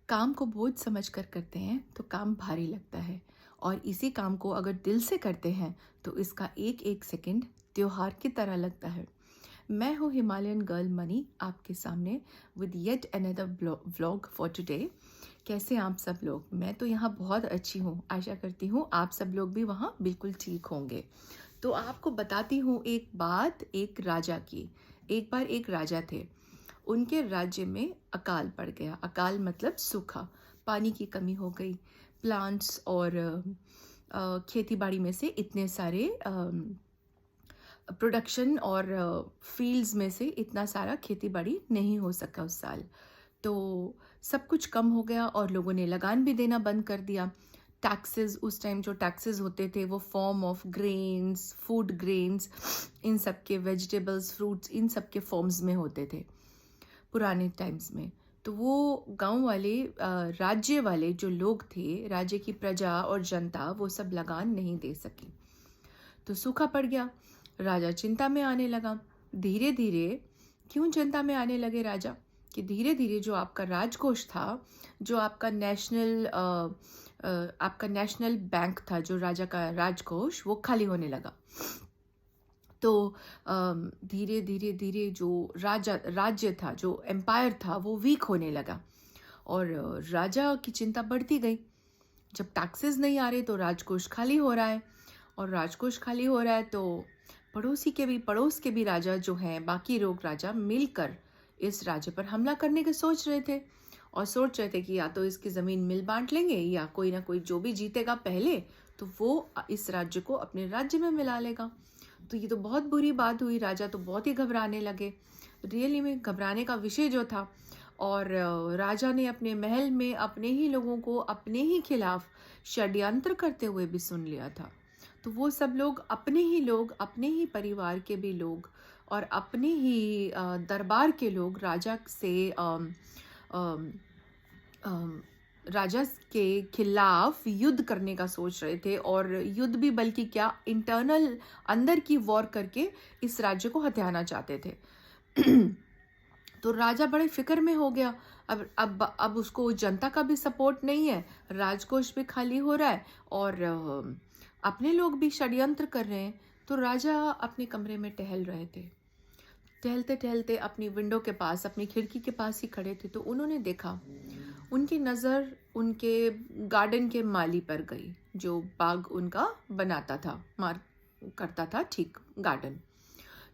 काम को बोझ समझकर करते हैं तो काम भारी लगता है। और इसी काम को अगर दिल से करते हैं तो इसका एक एक सेकंड त्योहार की तरह लगता है। मैं हूँ हिमालयन गर्ल मनी आपके सामने with yet another vlog for today. कैसे हैं आप सब लोग? मैं तो यहाँ बहुत अच्छी हूँ, आशा करती हूँ आप सब लोग भी वहाँ बिल्कुल ठीक होंगे। तो आपको बताती हूँ एक बात एक राजा की। एक बार एक राजा थे, उनके राज्य में अकाल पड़ गया। अकाल मतलब सूखा, पानी की कमी हो गई। प्लांट्स और खेती बाड़ी में से इतने सारे प्रोडक्शन और फील्ड्स में से इतना सारा खेती बाड़ी नहीं हो सका उस साल। तो सब कुछ कम हो गया और लोगों ने लगान भी देना बंद कर दिया। टैक्सेस, उस टाइम जो टैक्सेस होते थे वो form of grains, food grains, इन सब के, वेजिटेबल्स, फ्रूट्स, इन सब के फॉर्म्स में होते थे पुराने टाइम्स में। तो वो गांव वाले, राज्य वाले जो लोग थे, राज्य की प्रजा और जनता, वो सब लगान नहीं दे सकी। तो सूखा पड़ गया। राजा चिंता में आने लगा। धीरे धीरे क्यों चिंता में आने लगे राजा? कि धीरे धीरे जो आपका राजकोष था, जो आपका नेशनल बैंक था, जो राजा का राजकोष, वो खाली होने लगा। तो धीरे धीरे धीरे जो राज्य था, जो एम्पायर था, वो वीक होने लगा और राजा की चिंता बढ़ती गई। जब टैक्सेस नहीं आ रहे तो राजकोष खाली हो रहा है, और राजकोष खाली हो रहा है तो पड़ोस के भी राजा जो हैं, बाकी लोग राजा मिलकर इस राज्य पर हमला करने के सोच रहे थे। और सोच रहे थे कि या तो इसकी ज़मीन मिल बांट लेंगे, या कोई ना कोई जो भी जीतेगा पहले तो वो इस राज्य को अपने राज्य में मिला लेगा। तो ये तो बहुत बुरी बात हुई। राजा तो बहुत ही घबराने लगे, रियली में घबराने का विषय जो था। और राजा ने अपने महल में अपने ही लोगों को अपने ही खिलाफ षड्यंत्र करते हुए भी सुन लिया था। तो वो सब लोग, अपने ही परिवार के भी लोग और अपने ही दरबार के लोग राजा से अम, राजा के खिलाफ युद्ध करने का सोच रहे थे। और युद्ध भी बल्कि क्या, इंटरनल, अंदर की वॉर करके इस राज्य को हथियाना चाहते थे। तो राजा बड़े फिक्र में हो गया। अब उसको जनता का भी सपोर्ट नहीं है, राजकोष भी खाली हो रहा है, और अपने लोग भी षड्यंत्र कर रहे हैं। तो राजा अपने कमरे में टहल रहे थे। टहलते टहलते अपनी विंडो के पास, अपनी खिड़की के पास ही खड़े थे, तो उन्होंने देखा, उनकी नज़र उनके गार्डन के माली पर गई, जो बाग उनका बनाता था, मार करता था, ठीक, गार्डन।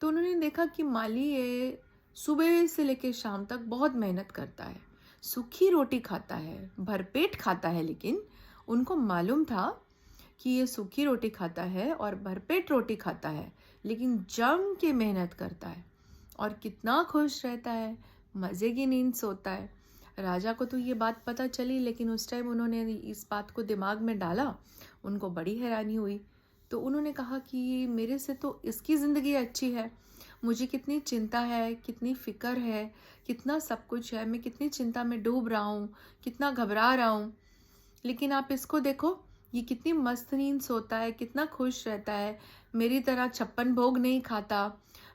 तो उन्होंने देखा कि माली ये सुबह से लेकर शाम तक बहुत मेहनत करता है, सूखी रोटी खाता है, भरपेट खाता है। लेकिन उनको मालूम था कि ये सूखी रोटी खाता है और भरपेट रोटी खाता है, लेकिन जम के मेहनत करता है और कितना खुश रहता है, मज़े की नींद सोता है। राजा को तो ये बात पता चली, लेकिन उस टाइम उन्होंने इस बात को दिमाग में डाला, उनको बड़ी हैरानी हुई। तो उन्होंने कहा कि मेरे से तो इसकी ज़िंदगी अच्छी है, मुझे कितनी चिंता है, कितनी फ़िक्र है, कितना सब कुछ है, मैं कितनी चिंता में डूब रहा हूँ, कितना घबरा रहा हूँ। लेकिन आप इसको देखो, ये कितनी मस्त नींद सोता है, कितना खुश रहता है, मेरी तरह 56 भोग नहीं खाता।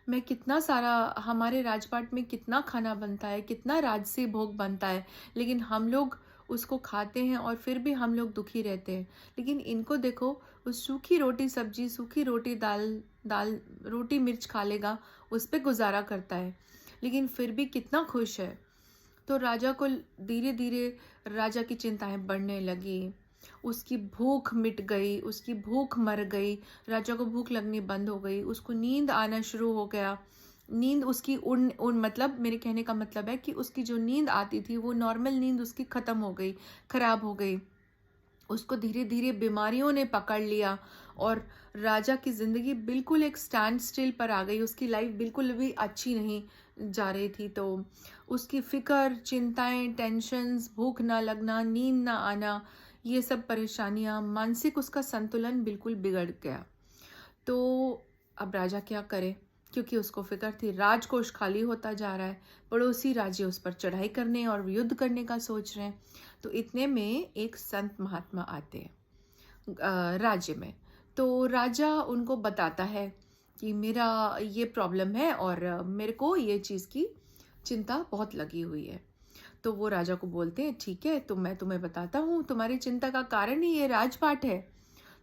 मैं कितना सारा, हमारे राजपाट में कितना खाना बनता है, कितना राजसी भोग बनता है, लेकिन हम लोग उसको खाते हैं और फिर भी हम लोग दुखी रहते हैं। लेकिन इनको देखो, वो सूखी रोटी सब्जी, सूखी रोटी दाल दाल रोटी मिर्च खा लेगा, उस पर गुजारा करता है, लेकिन फिर भी कितना खुश है। तो राजा को धीरे धीरे राजा की चिंताएं बढ़ने लगी। उसकी भूख मिट गई, उसकी भूख मर गई, राजा को भूख लगनी बंद हो गई, उसको नींद आना शुरू हो गया। नींद उसकी उन उन मतलब, मेरे कहने का मतलब है कि उसकी जो नींद आती थी वो नॉर्मल नींद उसकी ख़त्म हो गई, ख़राब हो गई। उसको धीरे धीरे बीमारियों ने पकड़ लिया और राजा की ज़िंदगी बिल्कुल एक स्टैंड स्टिल पर आ गई। उसकी लाइफ बिल्कुल भी अच्छी नहीं जा रही थी। तो उसकी फ़िक्र, चिंताएं, टेंशन्स, भूख ना लगना, नींद ना आना, ये सब परेशानियां, मानसिक उसका संतुलन बिल्कुल बिगड़ गया। तो अब राजा क्या करे, क्योंकि उसको फिक्र थी, राजकोष खाली होता जा रहा है, पड़ोसी राज्य उस पर चढ़ाई करने और युद्ध करने का सोच रहे हैं। तो इतने में एक संत महात्मा आते हैं राज्य में। तो राजा उनको बताता है कि मेरा ये प्रॉब्लम है और मेरे को ये चीज़ की चिंता बहुत लगी हुई है। तो वो राजा को बोलते हैं, ठीक है, तो मैं तुम्हें बताता हूँ, तुम्हारी चिंता का कारण ही ये राजपाट है,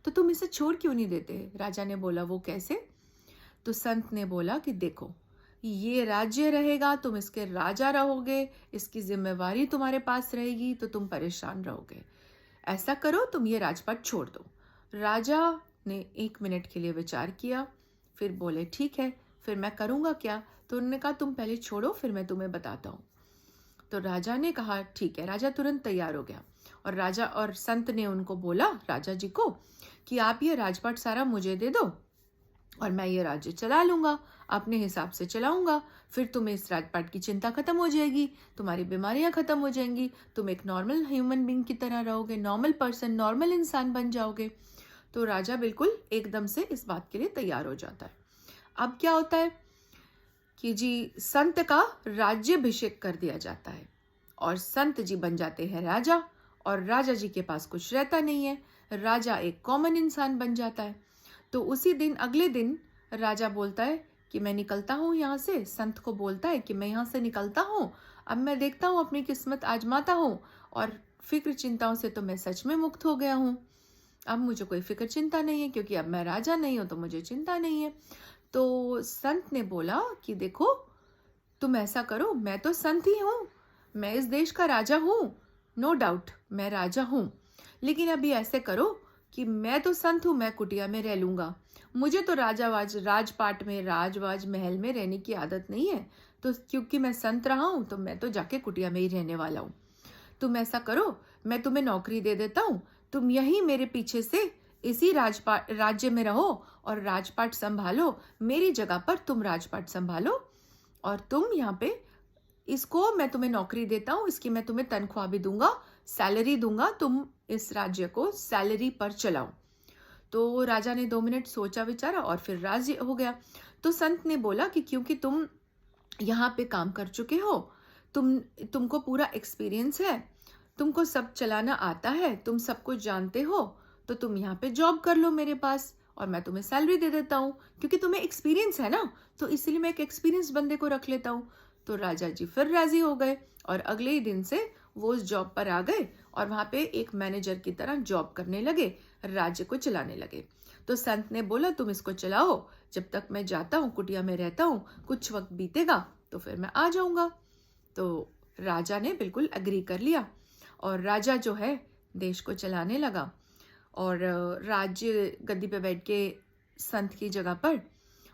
तो तुम इसे छोड़ क्यों नहीं देते? राजा ने बोला, वो कैसे? तो संत ने बोला कि देखो, ये राज्य रहेगा, तुम इसके राजा रहोगे, इसकी जिम्मेवारी तुम्हारे पास रहेगी, तो तुम परेशान रहोगे। ऐसा करो, तुम ये राजपाट छोड़ दो। राजा ने 1 मिनट के लिए विचार किया, फिर बोले, ठीक है, फिर मैं करूँगा क्या? तो उन्होंने कहा, तुम पहले छोड़ो, फिर मैं तुम्हें बताता हूँ। तो राजा ने कहा, ठीक है। राजा तुरंत तैयार हो गया, और राजा और संत ने उनको बोला, राजा जी को, कि आप ये राजपाट सारा मुझे दे दो और मैं ये राज्य चला लूंगा, अपने हिसाब से चलाऊंगा। फिर तुम्हें इस राजपाट की चिंता खत्म हो जाएगी, तुम्हारी बीमारियां खत्म हो जाएंगी, तुम एक नॉर्मल ह्यूमन बीइंग की तरह रहोगे, नॉर्मल पर्सन, नॉर्मल इंसान बन जाओगे। तो राजा बिल्कुल एकदम से इस बात के लिए तैयार हो जाता है। अब क्या होता है कि जी संत का राज्याभिषेक कर दिया जाता है और संत जी बन जाते हैं राजा, और राजा जी के पास कुछ रहता नहीं है, राजा एक कॉमन इंसान बन जाता है। तो उसी दिन, अगले दिन राजा बोलता है कि मैं निकलता हूँ यहाँ से, संत को बोलता है कि मैं यहाँ से निकलता हूँ, अब मैं देखता हूँ, अपनी किस्मत आजमाता हूँ, और फिक्र चिंताओं से तो मैं सच में मुक्त हो गया हूँ। अब मुझे कोई फिक्र चिंता नहीं है, क्योंकि अब मैं राजा नहीं हूँ, तो मुझे चिंता नहीं है। तो संत ने बोला कि देखो, तुम ऐसा करो, मैं तो संत ही हूँ, मैं इस देश का राजा हूँ, नो डाउट मैं राजा हूँ, लेकिन अभी ऐसे करो कि मैं तो संत हूँ, मैं कुटिया में रह लूंगा, मुझे तो राजपाट में, राजवाज महल में रहने की आदत नहीं है, तो क्योंकि मैं संत रहा हूँ, तो मैं तो जाके कुटिया में ही रहने वाला हूँ। तुम ऐसा करो, मैं तुम्हें नौकरी दे देता हूँ, तुम यहीं मेरे पीछे से इसी राज्य में रहो और राजपाट संभालो, मेरी जगह पर तुम राजपाट संभालो, और तुम यहाँ पे, इसको मैं तुम्हें नौकरी देता हूँ, इसकी मैं तुम्हें तनख्वाह भी दूंगा, सैलरी दूंगा, तुम इस राज्य को सैलरी पर चलाओ। तो राजा ने 2 मिनट सोचा विचारा और फिर राजी हो गया। तो संत ने बोला कि क्योंकि तुम यहाँ पे काम कर चुके हो, तुमको पूरा एक्सपीरियंस है, तुमको सब चलाना आता है, तुम सब कुछ जानते हो, तो तुम यहाँ पे जॉब कर लो मेरे पास, और मैं तुम्हें सैलरी दे देता हूँ, क्योंकि तुम्हें एक्सपीरियंस है ना, तो इसलिए मैं एक एक्सपीरियंस बंदे को रख लेता हूँ। तो राजा जी फिर राजी हो गए, और अगले ही दिन से वो उस जॉब पर आ गए, और वहां पे एक मैनेजर की तरह जॉब करने लगे, राज्य को चलाने लगे। तो संत ने बोला, तुम इसको चलाओ, जब तक मैं जाता हूँ, कुटिया में रहता हूँ, कुछ वक्त बीतेगा तो फिर मैं आ जाऊंगा। तो राजा ने बिल्कुल एग्री कर लिया, और राजा जो है देश को चलाने लगा, और राज्य गद्दी पे बैठ के संत की जगह पर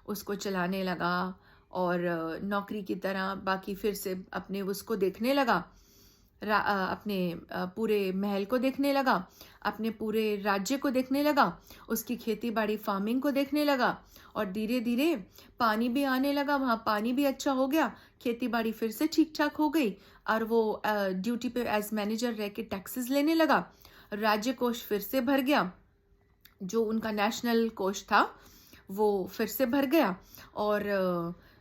उसको चलाने लगा, और नौकरी की तरह बाकी फिर से अपने उसको देखने लगा, अपने पूरे महल को देखने लगा, अपने पूरे राज्य को देखने लगा, उसकी खेती बाड़ी फार्मिंग को देखने लगा, और धीरे धीरे पानी भी आने लगा, वहाँ पानी भी अच्छा हो गया, खेती बाड़ी फिर से ठीक ठाक हो गई, और वो ड्यूटी पे एज मैनेजर रह के टैक्सेस लेने लगा, राज्य कोष फिर से भर गया, जो उनका नेशनल कोष था वो फिर से भर गया, और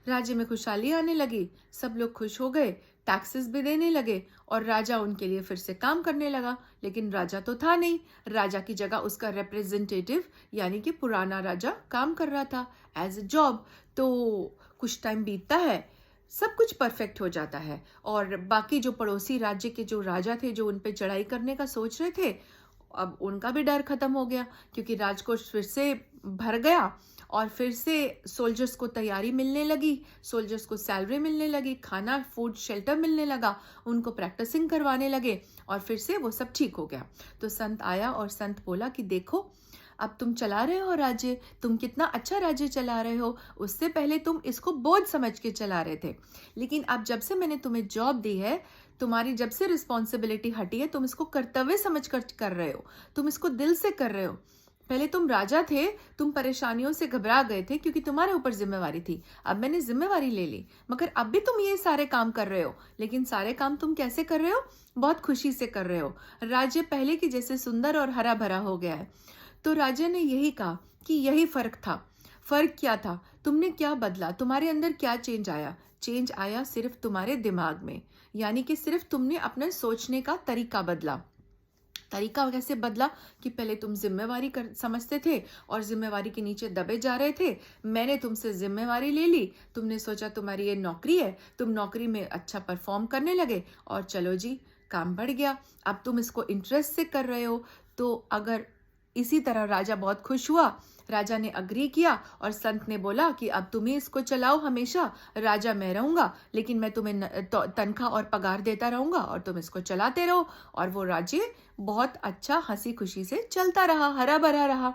राज्य में खुशहाली आने लगी, सब लोग खुश हो गए, टैक्सेस भी देने लगे, और राजा उनके लिए फिर से काम करने लगा। लेकिन राजा तो था नहीं, राजा की जगह उसका रिप्रेजेंटेटिव यानी कि पुराना राजा काम कर रहा था एज ए जॉब। तो कुछ टाइम बीतता है, सब कुछ परफेक्ट हो जाता है, और बाकी जो पड़ोसी राज्य के जो राजा थे, जो उन पे चढ़ाई करने का सोच रहे थे, अब उनका भी डर खत्म हो गया, क्योंकि राजकोष फिर से भर गया, और फिर से सोल्जर्स को तैयारी मिलने लगी, सोल्जर्स को सैलरी मिलने लगी, खाना, फूड, शेल्टर मिलने लगा, उनको प्रैक्टिसिंग करवाने लगे, और फिर से वो सब ठीक हो गया। तो संत आया और संत बोला कि देखो, अब तुम चला रहे हो राज्य, तुम कितना अच्छा राज्य चला रहे हो, उससे पहले तुम इसको बोझ समझ के चला रहे थे, लेकिन अब जब से मैंने तुम्हें जॉब दी है, तुम्हारी जब से रिस्पॉन्सिबिलिटी हटी है, तुम इसको कर्तव्य समझ कर रहे हो, तुम इसको दिल से कर रहे हो। पहले तुम राजा थे, तुम परेशानियों से घबरा गए थे क्योंकि तुम्हारे ऊपर जिम्मेवारी थी, अब मैंने जिम्मेवारी ले ली, मगर अब भी तुम ये सारे काम कर रहे हो, लेकिन सारे काम तुम कैसे कर रहे हो? बहुत खुशी से कर रहे हो। राज्य पहले की जैसे सुंदर और हरा भरा हो गया है। तो राजा ने यही कहा कि यही फर्क था। फर्क क्या था? तुमने क्या बदला, तुम्हारे अंदर क्या चेंज आया? चेंज आया सिर्फ तुम्हारे दिमाग में, यानी कि सिर्फ तुमने अपने सोचने का तरीका बदला। तरीका कैसे बदला कि पहले तुम जिम्मेवारी कर समझते थे और जिम्मेवारी के नीचे दबे जा रहे थे। मैंने तुमसे जिम्मेवारी ले ली, तुमने सोचा तुम्हारी ये नौकरी है, तुम नौकरी में अच्छा परफॉर्म करने लगे और चलो जी काम बढ़ गया। अब तुम इसको इंटरेस्ट से कर रहे हो। तो अगर इसी तरह राजा बहुत खुश हुआ, राजा ने अग्री किया और संत ने बोला कि अब तुम ही इसको चलाओ हमेशा, राजा मैं रहूंगा, लेकिन मैं तुम्हें तनख्वाह और पगार देता रहूंगा और तुम इसको चलाते रहो। और वो राज्य बहुत अच्छा हंसी खुशी से चलता रहा, हरा भरा रहा।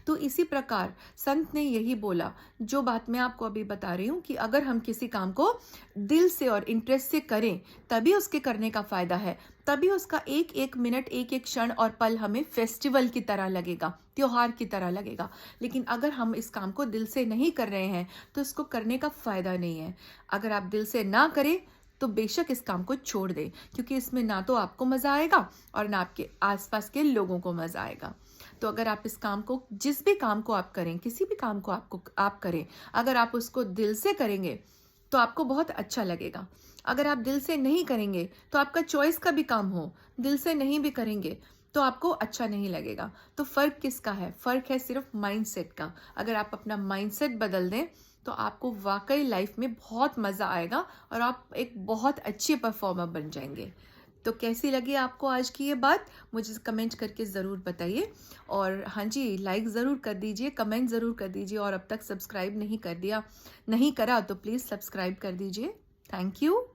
तो इसी प्रकार संत ने यही बोला, जो बात मैं आपको अभी बता रही हूँ, कि अगर हम किसी काम को दिल से और इंटरेस्ट से करें तभी उसके करने का फायदा है, तभी उसका एक एक मिनट, एक एक क्षण और पल हमें फेस्टिवल की तरह लगेगा, त्योहार की तरह लगेगा। लेकिन अगर हम इस काम को दिल से नहीं कर रहे हैं तो इसको करने का फायदा नहीं है। अगर आप दिल से ना करें तो बेशक इस काम को छोड़ दें, क्योंकि इसमें ना तो आपको मजा आएगा और ना आपके आसपास के लोगों को मजा आएगा। तो अगर आप इस काम को, जिस भी काम को आप करें, किसी भी काम को आप करें, अगर आप उसको दिल से करेंगे तो आपको बहुत अच्छा लगेगा। अगर आप दिल से नहीं करेंगे तो आपका चॉइस का भी काम हो, दिल से नहीं भी करेंगे तो आपको अच्छा नहीं लगेगा। तो फर्क किसका है? फर्क है सिर्फ माइंडसेट का। अगर आप अपना माइंडसेट बदल दें तो आपको वाकई लाइफ में बहुत मजा आएगा और आप एक बहुत अच्छे परफॉर्मर बन जाएंगे। तो कैसी लगी आपको आज की ये बात? मुझे कमेंट करके ज़रूर बताइए। और हाँ जी, लाइक ज़रूर कर दीजिए, कमेंट ज़रूर कर दीजिए, और अब तक सब्सक्राइब नहीं करा तो प्लीज़ सब्सक्राइब कर दीजिए। Thank you.